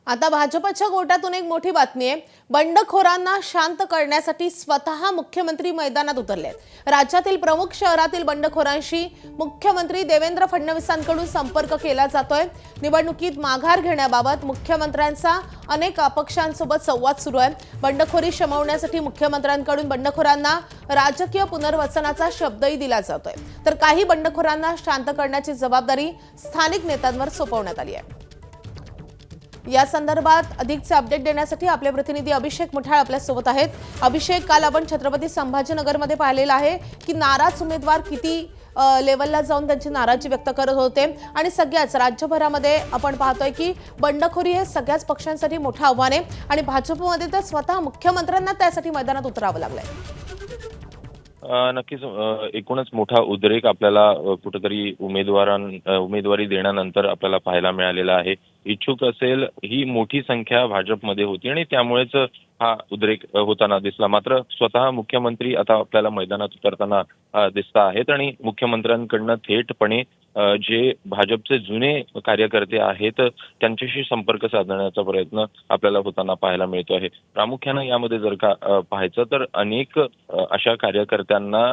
आता भाजपच्या गोटातून एक मोठी बातमी आहे। बंडखोरांना शांत करण्यासाठी स्वतः मुख्यमंत्री मैदानात उतरले आहेत। राज्यातील प्रमुख शहरातील बंडखोरांशी मुख्यमंत्री देवेंद्र फडणवीसांकडून संपर्क केला जातोय। निवडणुकीत माघार घेण्याबाबत मुख्यमंत्र्यांचा अनेक अपक्षांसोबत संवाद सुरू आहे। बंडखोरी शमवण्यासाठी मुख्यमंत्र्यांकडून बंडखोरांना राजकीय पुनर्वसनाचा शब्दही दिला जातोय, तर काही बंडखोरांना शांत करण्याची जबाबदारी स्थानिक नेत्यांवर सोपवण्यात आली आहे। या संदर्भात अधिकचे अपडेट देण्यासाठी आपले प्रतिनिधी अभिषेक मुठाळ आपल्या सोबत आहेत। अभिषेक, काल आपण छत्रपती संभाजीनगरमध्ये पाहिलेलं आहे की नाराज उमेदवार किती लेवलला जाऊन त्यांची नाराजी व्यक्त करत होते आणि सगळ्याच राज्यभरामध्ये आपण पाहतोय की बंडखोरी हे सगळ्याच पक्षांसाठी मोठं आव्हान आहे आणि भाजपमध्ये तर स्वतः मुख्यमंत्र्यांना त्यासाठी मैदानात उतरावं लागलंय। नक्कीच एकूणच मोठा उद्रेक आपल्याला कुठेतरी उमेदवारी देण्यानंतर आपल्याला पाहायला मिळालेला आहे। इच्छुक असेल ही मोठी संख्या भाजपमध्ये होती आणि त्यामुळेच हा उद्रेक होताना दिसला। मात्र स्वतः मुख्यमंत्री आता आपल्याला मैदानात उतरताना दिसत आहेत आणि मुख्यमंत्र्यांकडनं थेटपणे जे भाजपचे जुने कार्यकर्ते आहेत त्यांच्याशी संपर्क साधण्याचा प्रयत्न आपल्याला होताना पाहायला मिळतो आहे। प्रामुख्याने यामध्ये जर का पाहायचं तर अनेक अशा कार्यकर्त्यांना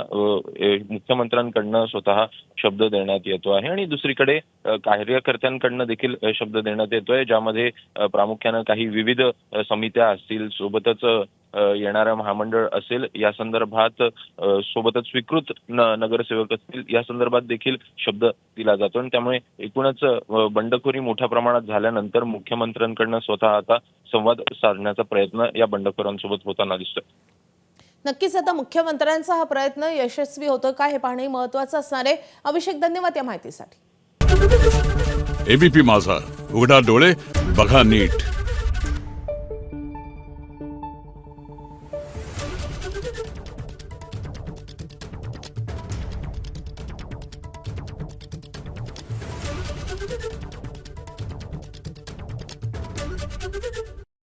मुख्यमंत्र्यांकडनं स्वतः शब्द देण्यात येतो आहे आणि दुसरीकडे कार्यकर्त्यांकडनं देखील शब्द देण्यात येतोय, ज्यामध्ये प्रामुख्याने काही विविध समित्या असतील, सोबतच येणारं महामंडळ असेल, या संदर्भात सोबतच स्वीकृत नगरसेवक असतील, या संदर्भात देखील शब्द दिला जातो आणि त्यामुळे एकूणच बंडखोरी मोठ्या प्रमाणात झाल्यानंतर मुख्यमंत्र्यांकडनं स्वतः आता संवाद साधण्याचा प्रयत्न या बंडखोरांसोबत होताना दिसतोय। नक्कीच आता मुख्यमंत्र्यांचा हा प्रयत्न यशस्वी होतो का हे पाहणे महत्त्वाचं असणार आहे। अभिषेक, धन्यवाद या माहितीसाठी। एबीपी माझा, उघडा डोळे बघा नीट।